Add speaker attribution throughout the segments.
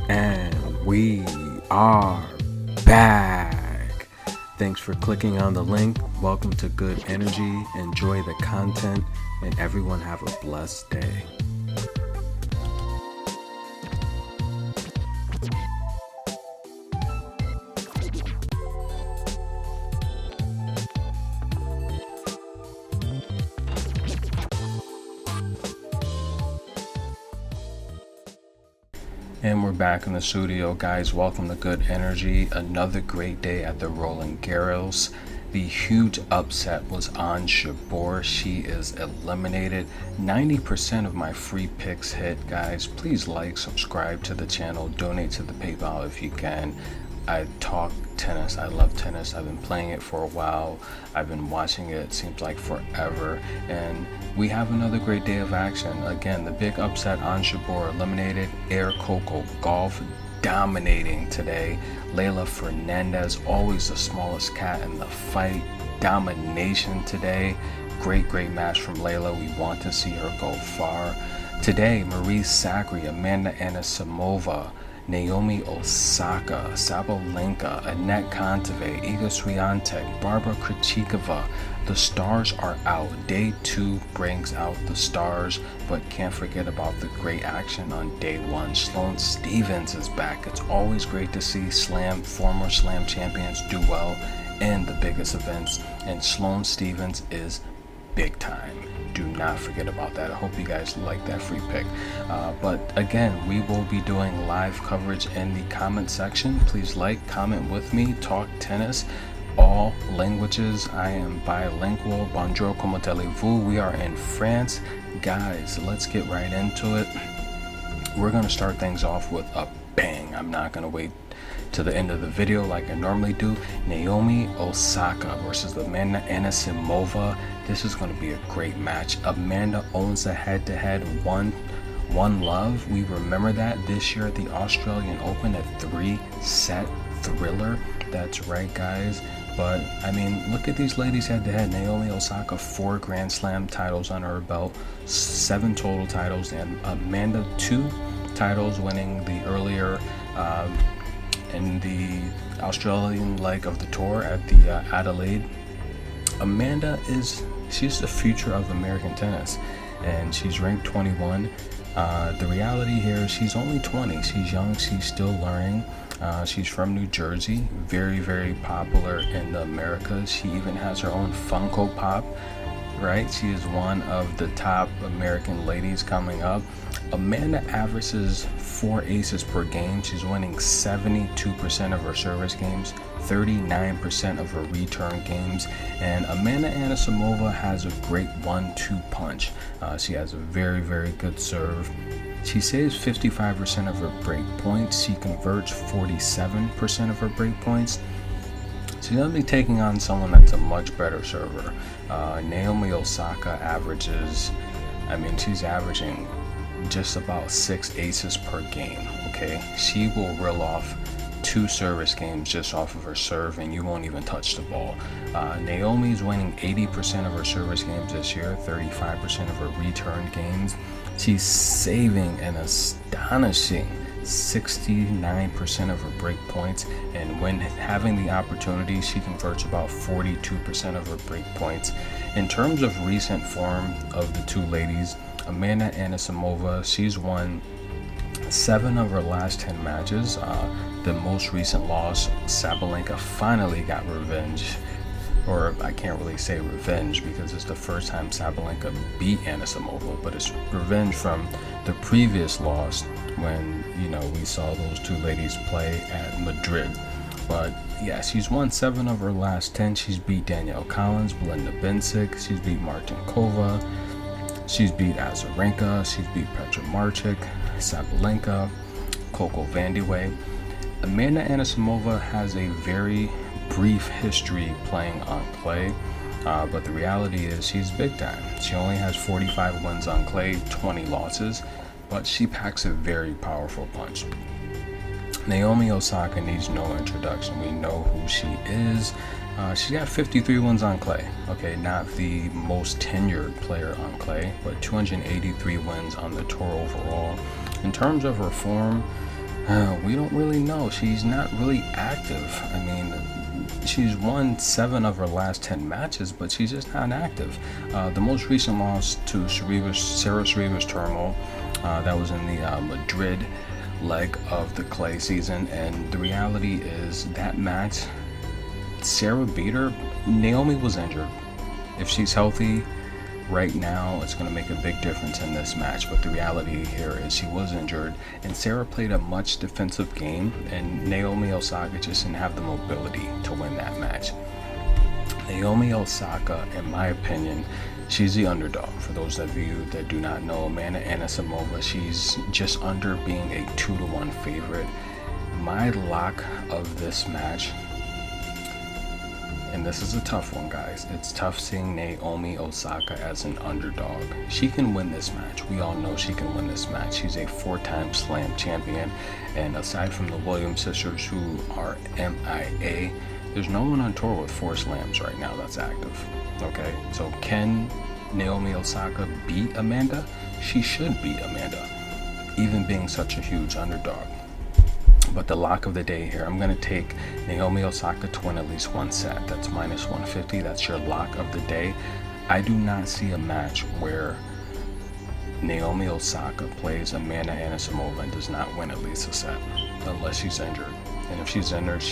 Speaker 1: And we are back. Thanks for clicking on the link. Welcome to Good Energy. Enjoy the content, and everyone have a blessed day. And we're back in the studio, guys. Welcome to Good Energy. Another great day at the Roland Garros. The huge upset was on Barbora. She is eliminated. 90% of my free picks hit, guys. Please like, subscribe to the channel, donate to the PayPal if you can. I talk tennis. I love tennis. I've been playing it for a while. I've been watching it seems like forever. And we have another great day of action. Again, the big upset on Barbora eliminated. Air Coco Golf dominating today. Leylah Fernandez, always the smallest cat in the fight. Domination today. Great match from Leylah. We want to see her go far. Today, Marie Sacre, Amanda Anisimova, Naomi Osaka, Sabalenka, Annette Kontaveit, Iga Swiatek, Barbora Krejcikova. The stars are out. Day 2 brings out the stars, but can't forget about the great action on day 1. Sloane Stephens is back. It's always great to see former Slam champions do well in the biggest events, and Sloane Stephens is big time. Do not forget about that. I hope you guys like that free pick. But again, we will be doing live coverage in the comment section. Please like, comment with me, talk tennis, all languages. I am bilingual. Bonjour, comment allez-vous? We are in France. Guys, let's get right into it. We're going to start things off with a bang. I'm not going to wait to the end of the video like I normally do. Naomi Osaka versus Amanda Anisimova. This is going to be a great match. Amanda owns the head-to-head 1-love. We remember that this year at the Australian Open, a 3-set thriller. That's right, guys. But I mean, look at these ladies head-to-head. Naomi Osaka, 4 Grand Slam titles on her belt, 7 total titles, and Amanda 2 titles, winning the earlier in the Australian leg of the tour at the Adelaide. Amanda she's the future of American tennis, and she's ranked 21. The reality here is she's only 20. She's young. She's still learning. She's from New Jersey. Very popular in the Americas. She even has her own Funko Pop. Right? She is one of the top American ladies coming up. Amanda averages 4 aces per game. She's winning 72% of her service games, 39% of her return games, and Amanda Anisimova has a great 1-2 punch. She has a very good serve. She saves 55% of her break points. She converts 47% of her break points. She's going to be taking on someone that's a much better server. Naomi Osaka she's averaging just about 6 aces per game. Okay, she will reel off 2 service games just off of her serve, and you won't even touch the ball. Naomi's winning 80% of her service games this year, 35% of her return games. She's saving an astonishing 69% of her break points, and when having the opportunity, she converts about 42% of her break points. In terms of recent form of the two ladies, Amanda Anisimova, she's won 7 of her last 10 matches. The most recent loss, Sabalenka finally got revenge. Or I can't really say revenge because it's the first time Sabalenka beat Anisimova, but it's revenge from the previous loss when, we saw those two ladies play at Madrid. But yeah, she's won 7 of her last 10. She's beat Danielle Collins, Belinda Bencic, she's beat Martinkova, she's beat Azarenka, she's beat Petra Martic, Sabalenka, Coco Vandeweghe. Amanda Anisimova has a very brief history playing on clay, but the reality is she's big time. She only has 45 wins on clay, 20 losses, but she packs a very powerful punch. Naomi Osaka needs no introduction. We know who she is. She got 53 wins on clay. Okay, not the most tenured player on clay, but 283 wins on the tour overall. In terms of her form, We don't really know. She's not really active. I mean, she's won 7 of her last 10 matches, but she's just not active. The most recent loss to Sarah Shriver's Turmo, that was in the Madrid leg of the clay season, and the reality is that match, Sarah beat her. Naomi was injured. If she's healthy right now, it's going to make a big difference in this match, but the reality here is she was injured, and Sarah played a much defensive game, and Naomi Osaka just didn't have the mobility to win that match. Naomi Osaka, in my opinion, she's the underdog. For those of you that do not know, Amanda Anisimova, she's just under being a 2-1 favorite. My lock of this match, and this is a tough one, guys. It's tough seeing Naomi Osaka as an underdog. She can win this match. We all know she can win this match. She's a 4-time slam champion, and aside from the Williams sisters, who are MIA, there's no one on tour with 4 slams right now that's active. Okay, so can Naomi Osaka beat Amanda? She should beat Amanda, even being such a huge underdog. But the lock of the day here, I'm going to take Naomi Osaka to win at least 1 set. That's minus 150. That's your lock of the day. I do not see a match where Naomi Osaka plays Amanda Anisimova and does not win at least a set, unless she's injured. And if she's injured,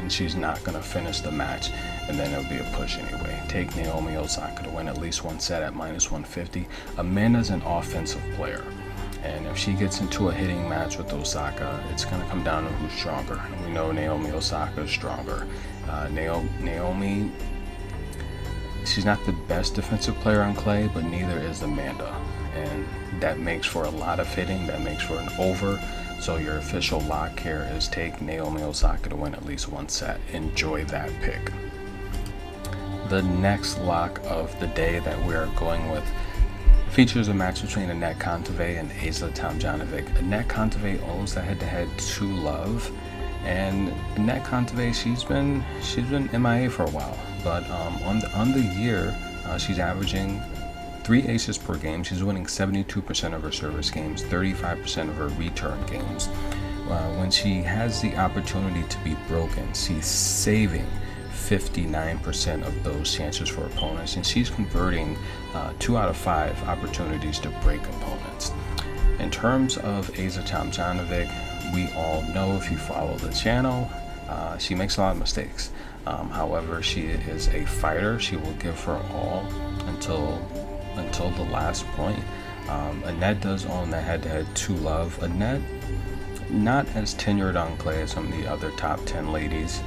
Speaker 1: she's not going to finish the match, and then it'll be a push anyway. Take Naomi Osaka to win at least 1 set at minus 150. Amanda's an offensive player, and if she gets into a hitting match with Osaka, it's going to come down to who's stronger. And we know Naomi Osaka is stronger. Naomi, she's not the best defensive player on clay, but neither is Amanda. And that makes for a lot of hitting. That makes for an over. So your official lock here is take Naomi Osaka to win at least 1 set. Enjoy that pick. The next lock of the day that we are going with features a match between Anett Kontaveit and Asa Tomljanovic. Anett Kontaveit owns the head-to-head 2-love, and Anett Kontaveit, she's been MIA for a while, but on the year, she's averaging 3 aces per game. She's winning 72% of her service games, 35% of her return games. When she has the opportunity to be broken, she's saving 59% of those chances for opponents, and she's converting 2 out of 5 opportunities to break opponents. In terms of Asa Tomljanovic, we all know, if you follow the channel, she makes a lot of mistakes. However, she is a fighter. She will give her all until the last point. Anett does own the head-to-head 2-love. Anett, not as tenured on clay as some of the other top 10 ladies,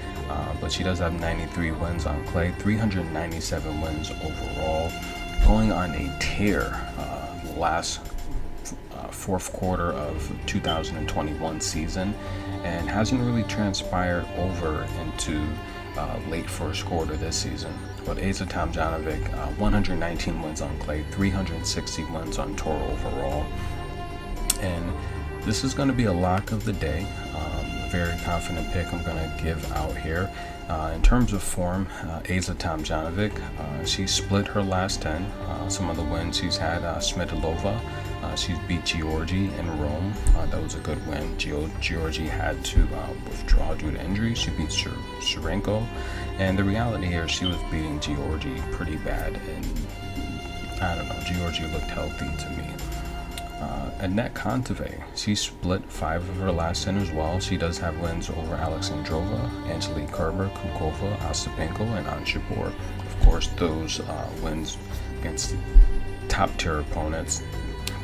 Speaker 1: but she does have 93 wins on clay, 397 wins overall, going on a tear last fourth quarter of 2021 season, and hasn't really transpired over into late first quarter this season. But Asa Tomljanovic, 119 wins on clay, 360 wins on tour overall, and this is going to be a lock of the day. Very confident pick I'm going to give out here. In terms of form, Asa Tomljanovic, she split her last 10. Some of the wins she's had, Smedilova, she beat Giorgi in Rome. That was a good win. Giorgi had to withdraw due to injury. She beat Sharenko, and the reality here, she was beating Giorgi pretty bad, and I don't know, Giorgi looked healthy to me. Anett Kontaveit, she split 5 of her last 10 as well. She does have wins over Alexandrova, Angelique Kerber, Krejcikova, Ostapenko, and Anshabur. Of course, those wins against top tier opponents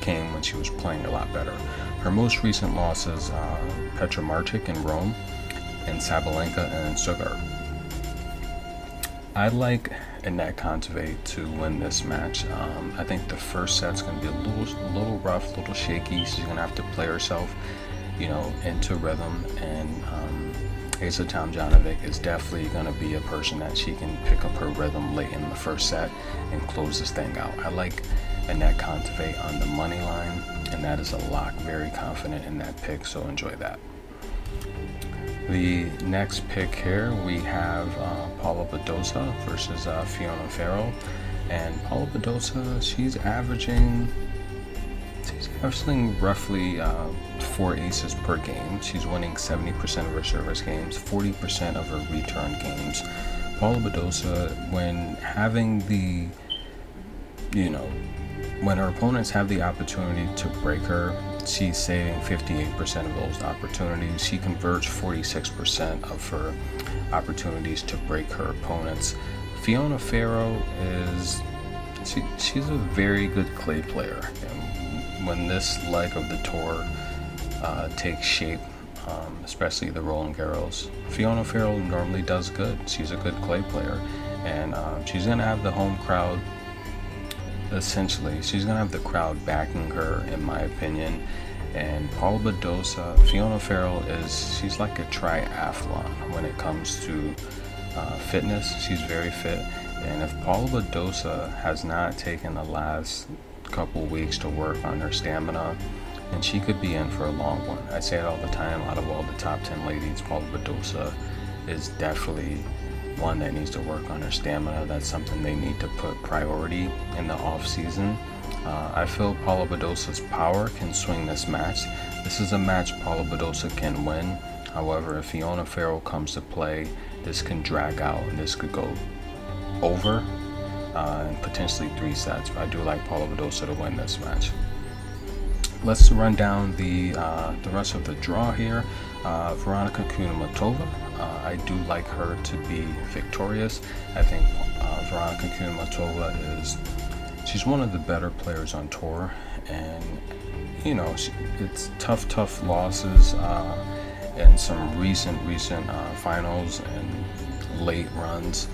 Speaker 1: came when she was playing a lot better. Her most recent losses, Petra Martic in Rome, and Sabalenka in Stuttgart. I like Anett Kontaveit to win this match. I think the first set's going to be a little rough, a little shaky. She's going to have to play herself, into rhythm. And Asa Tomljanovic is definitely going to be a person that she can pick up her rhythm late in the first set and close this thing out. I like Anett Kontaveit on the money line, and that is a lock. Very confident in that pick, so enjoy that. The next pick here, we have Paula Badosa versus Fiona Ferro. And Paula Badosa, she's averaging roughly 4 aces per game. She's winning 70% of her service games, 40% of her return games. Paula Badosa, when having the, when her opponents have the opportunity to break her, she's saving 58% of those opportunities. She converts 46% of her opportunities to break her opponents. Fiona Ferro is, she's a very good clay player. And when this leg of the tour takes shape, especially the Roland Garros, Fiona Ferro normally does good. She's a good clay player, and she's going to have the home crowd. Essentially, she's going to have the crowd backing her, in my opinion. And Paula Badosa, Fiona Ferro she's like a triathlon when it comes to fitness. She's very fit. And if Paula Badosa has not taken the last couple weeks to work on her stamina, then she could be in for a long one. I say it all the time, out of all the top 10 ladies, Paula Badosa is definitely one that needs to work on her stamina. That's something they need to put priority in the off season. I feel Paula Badosa's power can swing this match. This is a match Paula Badosa can win. However, if Fiona Ferro comes to play, this can drag out and this could go over and potentially 3 sets. But I do like Paula Badosa to win this match. Let's run down the rest of the draw here. Veronika Kudermetova, I do like her to be victorious. I think Veronika Kudermetova she's one of the better players on tour, and it's tough losses in some recent finals and late runs.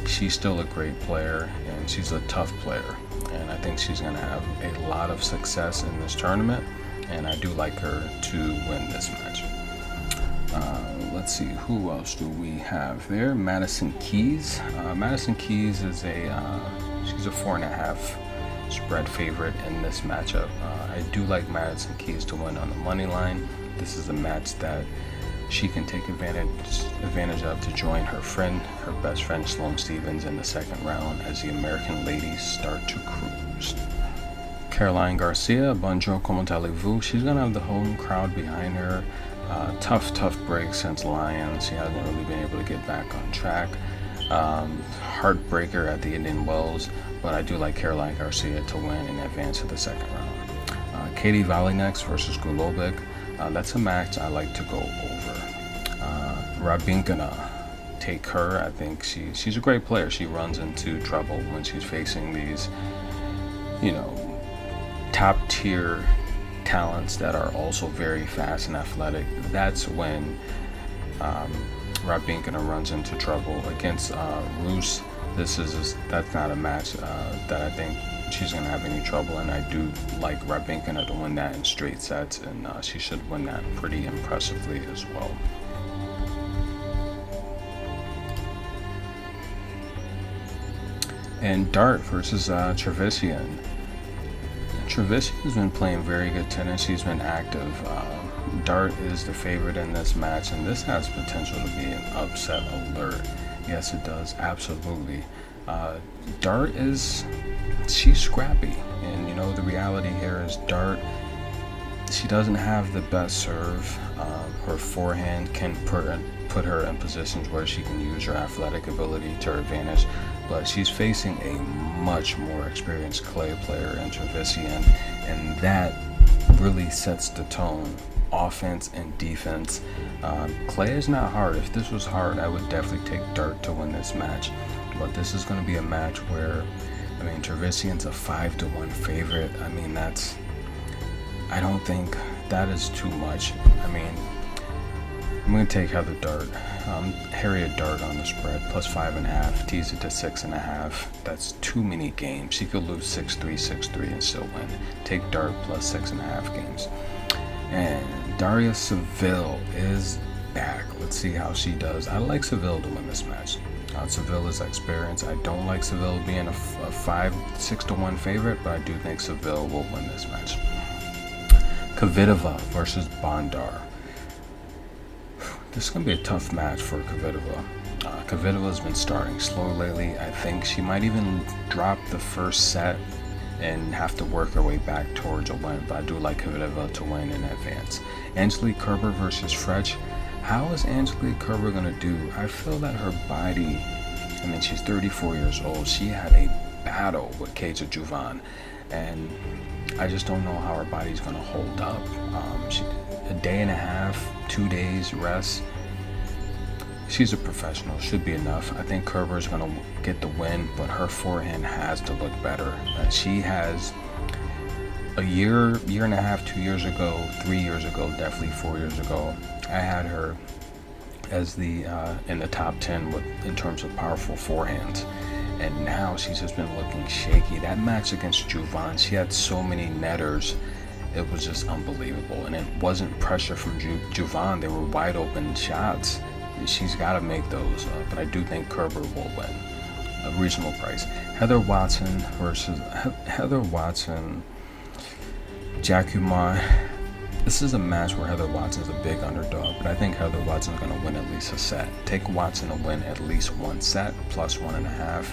Speaker 1: She's still a great player, and she's a tough player, and I think she's going to have a lot of success in this tournament, and I do like her to win this match. Let's see, who else do we have there? Madison Keys. Madison Keys is she's a 4.5 spread favorite in this matchup. I do like Madison Keys to win on the money line. This is a match that she can take advantage of to join her best friend Sloane Stephens in the second round as the American ladies start to cruise. Caroline Garcia, bonjour, comment allez-vous? She's going to have the home crowd behind her. Tough break since Lions. She hasn't really been able to get back on track. Heartbreaker at the Indian Wells, but I do like Caroline Garcia to win and advance to the second round. Katie Valinex versus Golubic. That's a match I like to go over. Rabinkina, take her. I think she's a great player. She runs into trouble when she's facing these, top tier talents that are also very fast and athletic. That's when Rabinkina runs into trouble against Rus. That's not a match that I think she's going to have any trouble in. I do like Rabinkina to win that in straight sets, and she should win that pretty impressively as well. And Dart versus Trevisan. Trevisan's been playing very good tennis. She's been active. Dart is the favorite in this match, and this has potential to be an upset alert. Yes, it does, absolutely. Dart she's scrappy, and the reality here is Dart, she doesn't have the best serve. Her forehand can put her in positions where she can use her athletic ability to her advantage, but she's facing a much more experienced clay player in Trevisan, and that really sets the tone, offense and defense. Clay is not hard. If this was hard, I would definitely take Dart to win this match, but this is going to be a match where, Trevisan's a 5-1 favorite. I don't think that is too much. I'm going to take Heather Dart, Harriet Dart on the spread, plus 5.5, tease it to 6.5. That's too many games. She could lose 6-3, 6-3 and still win. Take Dart plus 6.5 games. And Daria Saville is back. Let's see how she does. I like Saville to win this match. Seville is experienced. I don't like Seville being a 6-1 favorite, but I do think Seville will win this match. Kvitova versus Bondar. This is going to be a tough match for Kvitova. Kvitova's been starting slow lately. I think she might even drop the first set and have to work her way back towards a win. But I do like Kvitova to win in advance. Angelique Kerber versus Fretch. How is Angelique Kerber going to do? I feel that her body, I mean, she's 34 years old. She had a battle with Krejcikova, and I just don't know how her body's going to hold up. A day and a half, 2 days rest. She's a professional, should be enough. I think Kerber's going to get the win, but her forehand has to look better. She has a year and a half, 2 years ago, 3 years ago, definitely 4 years ago, I had her as the in the top 10 in terms of powerful forehands. And now she's just been looking shaky. That match against Juvan, she had so many netters. It was just unbelievable. And it wasn't pressure from Juvan. They were wide open shots. She's got to make those. But I do think Kerber will win. A reasonable price. Heather Watson versus Giacomo. This is a match where Heather Watson's a big underdog, but I think Heather Watson's going to win at least a set. Take Watson to win at least one set, plus 1.5,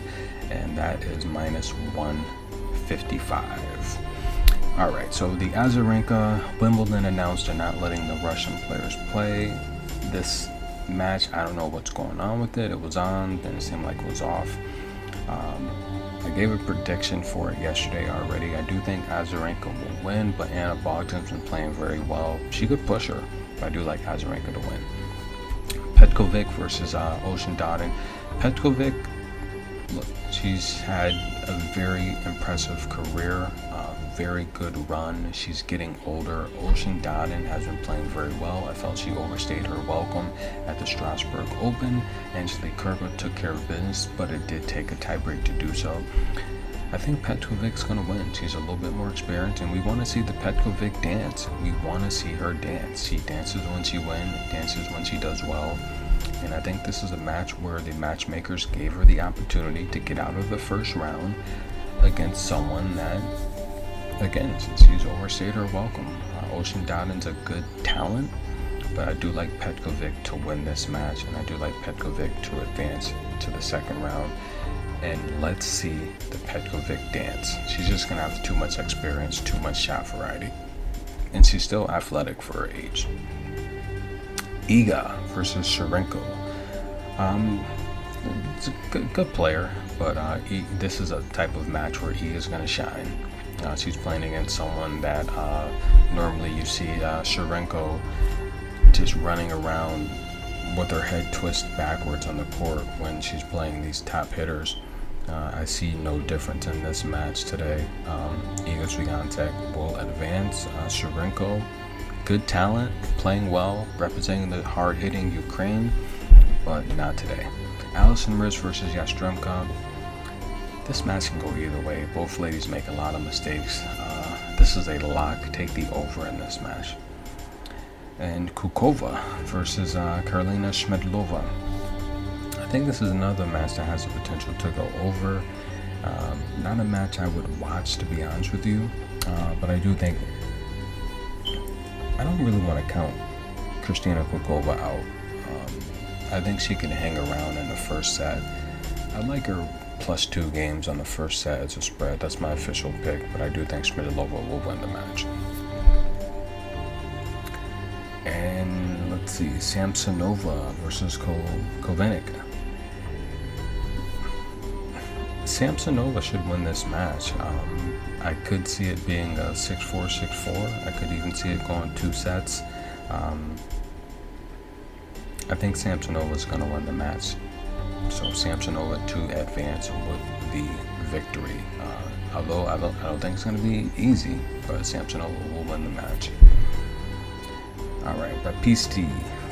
Speaker 1: and that is minus 155. All right, so the Azarenka, Wimbledon announced they're not letting the Russian players play this match. I don't know what's going on with it. It was on, then it seemed like it was off. I gave a prediction for it yesterday already. I do think Azarenka will win, but Anna Bogdan's been playing very well. She could push her, but I do like Azarenka to win. Petkovic versus Ocean Dodden. Petkovic, look, she's had a very impressive career, very good run. She's getting older. Ocean Dodden has been playing very well. I felt she overstayed her welcome at the Strasbourg Open. Angelique Kerber took care of business, but it did take a tiebreak to do so. I think Petkovic's going to win. She's a little bit more experienced, and we want to see the Petkovic dance. We want to see her dance. She dances when she wins, dances when she does well. And I think this is a match where the matchmakers gave her the opportunity to get out of the first round against someone that, again, since she's overstayed her welcome. Ocean Dodden's a good talent, but I do like Petkovic to win this match, and I do like Petkovic to advance to the second round. And let's see the Petkovic dance. She's just going to have too much experience, too much shot variety. And she's still athletic for her age. Iga versus Sharenko. It's a good player, but this is a type of match where Iga's going to shine. She's playing against someone that normally you see Sharenko just running around with her head twisted backwards on the court when she's playing these top hitters. I see no difference in this match today. Iga Swiatek will advance. Sharenko, good talent, playing well, representing the hard-hitting Ukraine, but not today. Alison Riz versus Yastremka. This match can go either way. Both ladies make a lot of mistakes. This is a lock. Take the over in this match. And Kukova versus Karolina Schmedlova. I think this is another match that has the potential to go over. Not a match I would watch, to be honest with you, but I do think I don't really want to count Kristina Kukova out. I think she can hang around in the first set. I like her +2 games on the first set as a spread. That's my official pick, but I do think Schmedlova will win the match. And let's see, Samsonova versus Kovenik. Samsonova should win this match. I could see it being a 6-4, 6-4. I could even see it going 2 sets. I think Samsonova is going to win the match. So Samsonova to advance with the victory. Although I don't think it's going to be easy, but Samsonova will win the match. All right, Baptiste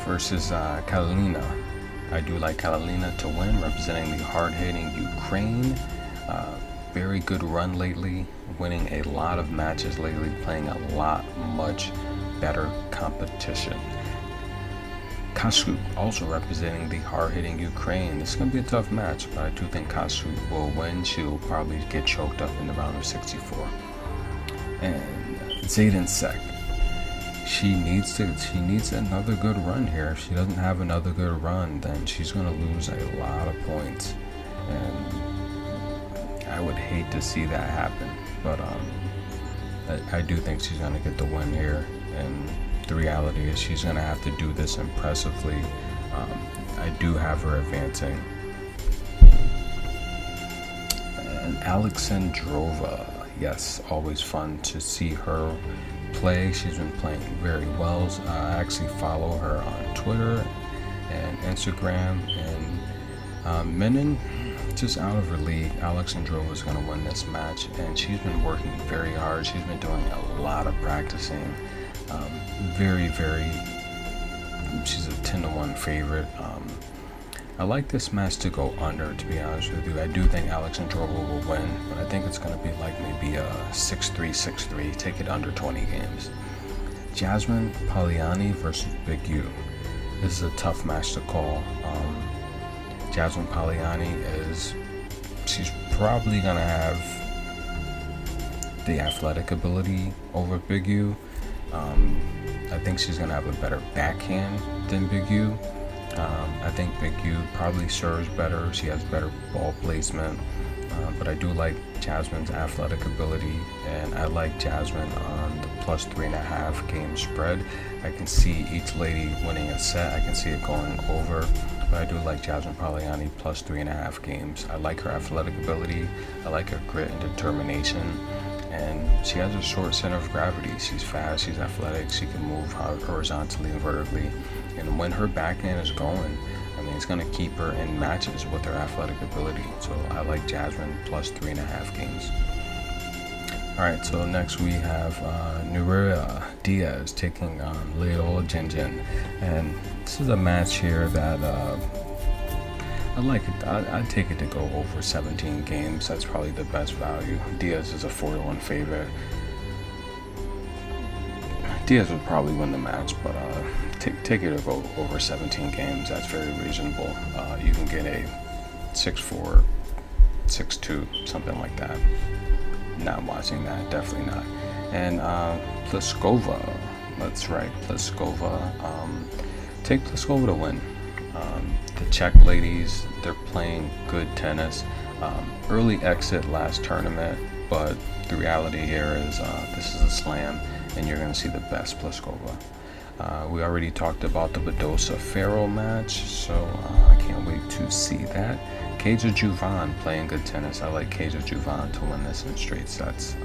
Speaker 1: versus Karolina. I do like Karolina to win, representing the hard-hitting Ukraine. Very good run lately, winning a lot of matches lately, playing much better competition. Kasuk also representing the hard-hitting Ukraine. This is going to be a tough match, but I do think Kasuk will win. She'll probably get choked up in the round of 64. And Zayden-Sek. She needs another good run here. If she doesn't have another good run, then she's going to lose a lot of points. And I would hate to see that happen. but I do think she's going to get the win here, and the reality is she's going to have to do this impressively. I do have her advancing. And Alexandrova, yes, always fun to see her play. She's been playing very well. I actually follow her on Twitter and Instagram, and Menon just out of her league. Alexandrova is going to win this match, and she's been working very hard. She's been doing a lot of practicing. She's a 10-1 favorite. I like this match to go under, to be honest with you. I do think Alexandrova will win, but I think it's going to be like maybe a 6-3, 6-3. Take it under 20 games. Jasmine Pagliani versus Big U. This is a tough match to call. Jasmine Pagliani she's probably going to have the athletic ability over Big U. I think she's going to have a better backhand than Big U. I think Big U probably serves better. She has better ball placement. But I do like Jasmine's athletic ability, and I like Jasmine on the plus 3.5 game spread. I can see each lady winning a set. I can see it going over. But I do like Jasmine Pagliani plus 3.5 games. I like her athletic ability. I like her grit and determination. And she has a short center of gravity. She's fast, she's athletic, she can move horizontally and vertically. And when her backhand is going, I mean, it's going to keep her in matches with her athletic ability. So I like Jasmine plus 3.5 games. Alright, so next we have Nuria Diaz taking on Leola Jinjin. And this is a match here that I like it. I'd take it to go over 17 games. That's probably the best value. Diaz is a 4-1 favorite. Diaz would probably win the match, but take it to go over 17 games. That's very reasonable. You can get a 6-4, 6-2, something like that. Not watching that, definitely not. And Pliskova, that's right, Pliskova. Take Pliskova to win. The Czech ladies, they're playing good tennis. Early exit last tournament, but the reality here is this is a slam, and you're going to see the best Pliskova. We already talked about the Badosa Ferro match, so I can't wait to see that. Krejcikova playing good tennis. I like Krejcikova to win this in straight sets.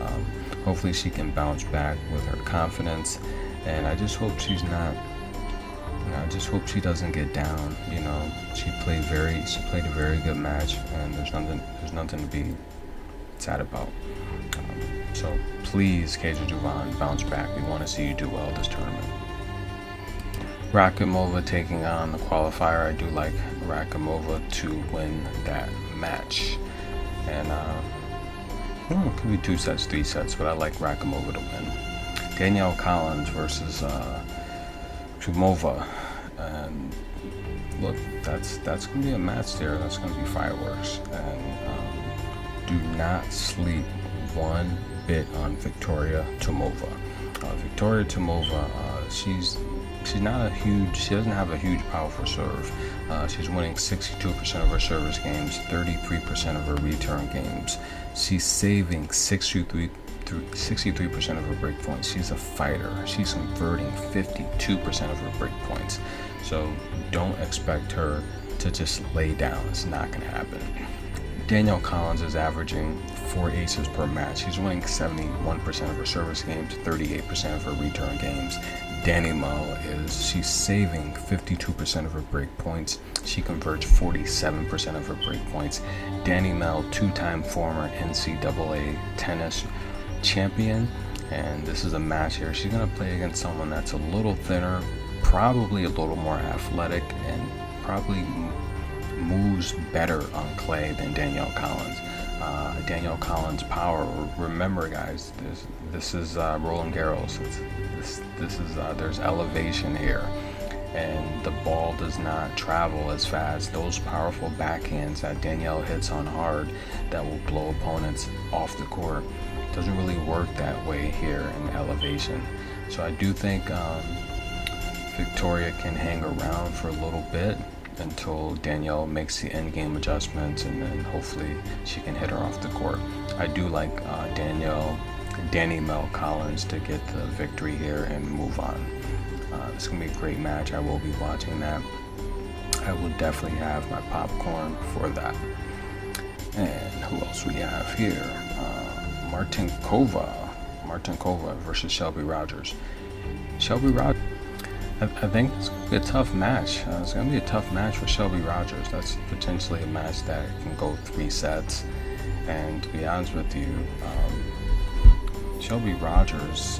Speaker 1: Hopefully she can bounce back with her confidence, and I just hope she's not. I just hope she doesn't get down. You know, she played a very good match, and there's nothing to be sad about. So please, Krejcikova, bounce back. We want to see you do well this tournament. Rakimova taking on the qualifier. I do like Rakimova to win that match, and it could be 2 sets, 3 sets, but I like Rakimova to win. Danielle Collins versus Chumova, and look, that's gonna be a match there. That's gonna be fireworks, and do not sleep one bit on Victoria Tomova. Victoria Tomova, she doesn't have a huge powerful serve. She's winning 62% of her service games, 33% of her return games. She's saving 63% of her break points. She's a fighter. She's converting 52% of her break points. So don't expect her to just lay down. It's not going to happen. Danielle Collins is averaging 4 aces per match. She's winning 71% of her service games, 38% of her return games. Danny Mull she's saving 52% of her break points. She converts 47% of her break points. Danny Mull, 2-time former NCAA tennis champion, and this is a match here. She's going to play against someone that's a little thinner, probably a little more athletic, and probably moves better on clay than Danielle Collins. Danielle Collins' power. Remember, guys, this is Roland Garros. There's elevation here, and the ball does not travel as fast. Those powerful backhands that Danielle hits on hard that will blow opponents off the court doesn't really work that way here in elevation. So I do think Victoria can hang around for a little bit, until Danielle makes the end game adjustments, and then hopefully she can hit her off the court. I do like Danny Mel Collins to get the victory here and move on. It's going to be a great match. I will be watching that. I will definitely have my popcorn for that. And who else we have here? Martinkova versus Shelby Rogers. Shelby Rogers, I think it's going to be a tough match. It's going to be a tough match for Shelby Rogers. That's potentially a match that can go 3 sets. And to be honest with you, Shelby Rogers,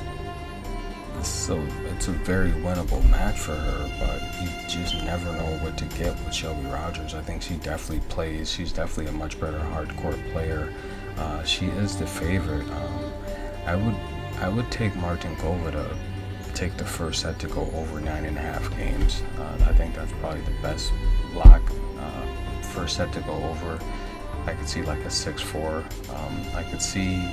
Speaker 1: it's a very winnable match for her, but you just never know what to get with Shelby Rogers. I think she definitely plays. She's definitely a much better hardcourt player. She is the favorite. I would take Martinkova to take the first set to go over 9.5 games. I think that's probably the best lock. First set to go over. I could see like a 6-4. I could see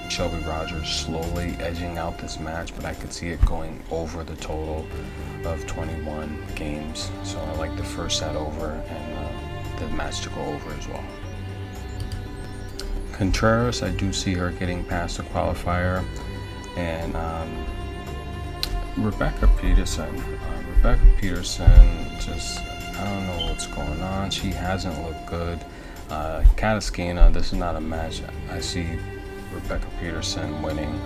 Speaker 1: Shelby Rogers slowly edging out this match, but I could see it going over the total of 21 games. So I like the first set over and the match to go over as well. Contreras, I do see her getting past the qualifier. And Rebecca Peterson, just, I don't know what's going on. She hasn't looked good. Kataskina, this is not a match I see Rebecca Peterson winning.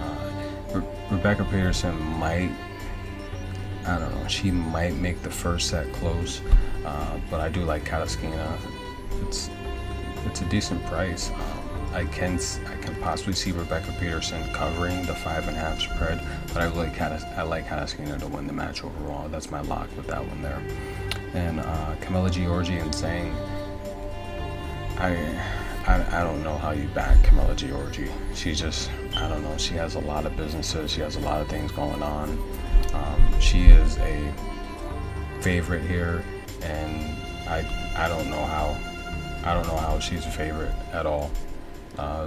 Speaker 1: Rebecca Peterson might, I don't know, she might make the first set close, but I do like Kataskina. It's a decent price. I can possibly see Rebecca Peterson covering the 5.5 spread, but I like Kataskina to win the match overall. That's my lock with that one there. And Camila Giorgi and Zhang, I don't know how you back Camila Giorgi. She just, I don't know, she has a lot of businesses, she has a lot of things going on. She is a favorite here, and I don't know how she's a favorite at all.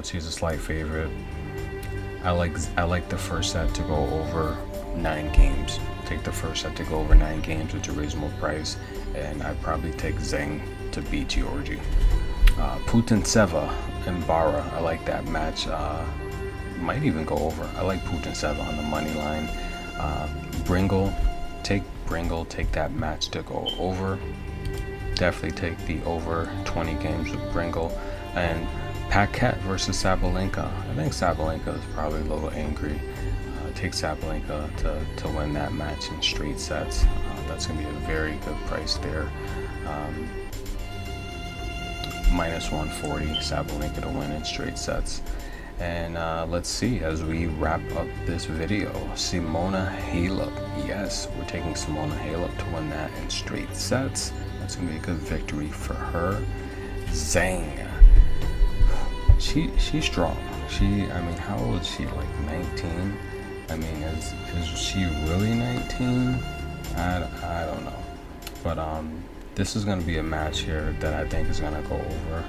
Speaker 1: She's a slight favorite. I like the first set to go over 9 games. Take the first set to go over 9 games. It's a reasonable price, and I'd probably take Zhang to beat Giorgi. Putintseva and Barbora, I like that match. Might even go over. I like Putintseva on the money line. Bringle, take that match to go over. Definitely take the over 20 games with Bringle. And Paquette versus Sabalenka. I think Sabalenka is probably a little angry. Take Sabalenka to win that match in straight sets. That's going to be a very good price there. Minus 140, Sabalenka to win in straight sets. And let's see, as we wrap up this video, Simona Halep. Yes, we're taking Simona Halep to win that in straight sets. That's going to be a good victory for her. Zhang. She's strong. I mean, how old is she? Like 19? I mean, is she really 19? I don't know. But this is going to be a match here that I think is going to go over.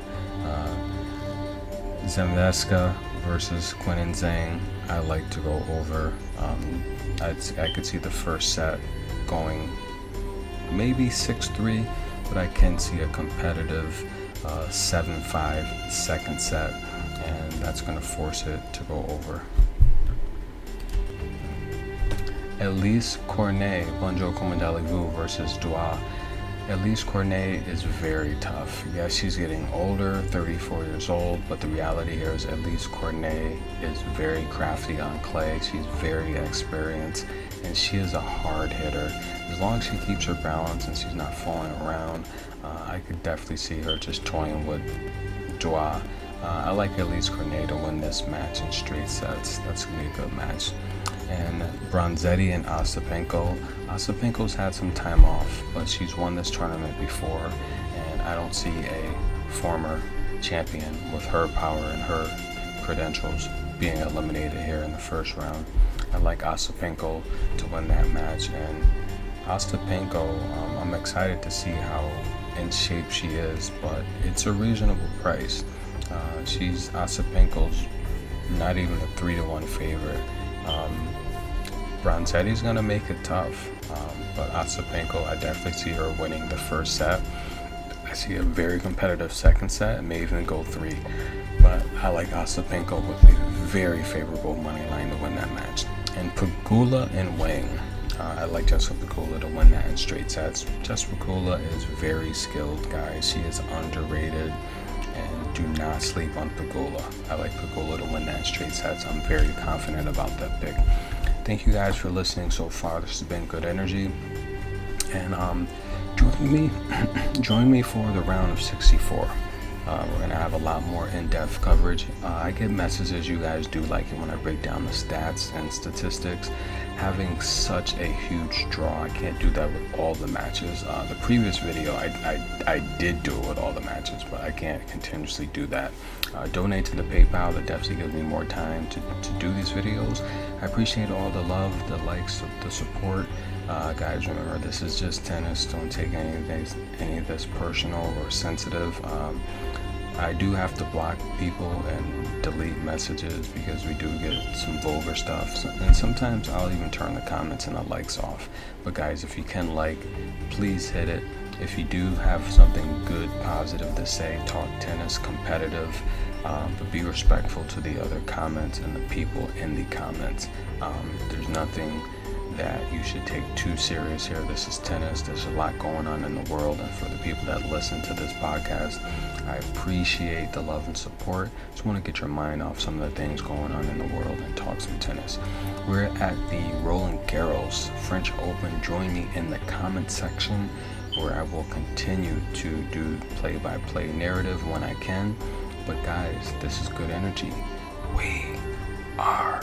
Speaker 1: Zemveska versus Quinn and Zhang. I like to go over. I could see the first set going maybe 6-3, but I can see a competitive 7-5 second set, and that's going to force it to go over. Elise Cornet, Bonjour Comandali-Vous versus Dua. Elise Cornet is very tough. Yes, she's getting older, 34 years old, but the reality here is Elise Cornet is very crafty on clay. She's very experienced, and she is a hard hitter. As long as she keeps her balance and she's not falling around, I could definitely see her just toying with Dua. I like Elise Cornet to win this match in straight sets. That's going to be a good match. And Bronzetti and Ostapenko. Ostapenko's had some time off, but she's won this tournament before, and I don't see a former champion with her power and her credentials being eliminated here in the first round. I like Ostapenko to win that match, and Ostapenko, I'm excited to see how in shape she is, but it's a reasonable price. Ostapenko's not even a 3-1 favorite. Bronzetti's gonna make it tough, but Ostapenko, I definitely see her winning the first set. I see a very competitive second set, and may even go 3. But I like Ostapenko with a very favorable money line to win that match. And Pegula and Wang, I like Jessica Pegula to win that in straight sets. Jessica Pegula is very skilled, guys. She is underrated, and do not sleep on Pegula. I like Pegula to win that in straight sets. I'm very confident about that pick. Thank you guys for listening so far. This has been Good Energy, and join me for the round of 64. We're gonna have a lot more in-depth coverage. I get messages you guys do like it when I break down the stats and statistics. Having such a huge draw, I can't do that with all the matches. The previous video, I did do it with all the matches, but I can't continuously do that. Donate to the PayPal. That definitely gives me more time to do these videos. I appreciate all the love, the likes, the support. Guys, remember, this is just tennis. Don't take any of this personal or sensitive. I do have to block people and delete messages because we do get some vulgar stuff, and sometimes I'll even turn the comments and the likes off. But guys, if you can like, please hit it. If you do have something good, positive to say, talk tennis, competitive, but be respectful to the other comments and the people in the comments. There's nothing that you should take too serious here. This is tennis. There's a lot going on in the world, and for the people that listen to this podcast, I appreciate the love and support. Just want to get your mind off some of the things going on in the world and talk some tennis. We're at the Roland Garros French Open. Join me in the comment section, where I will continue to do play-by-play narrative when I can. But guys, this is Good Energy. We are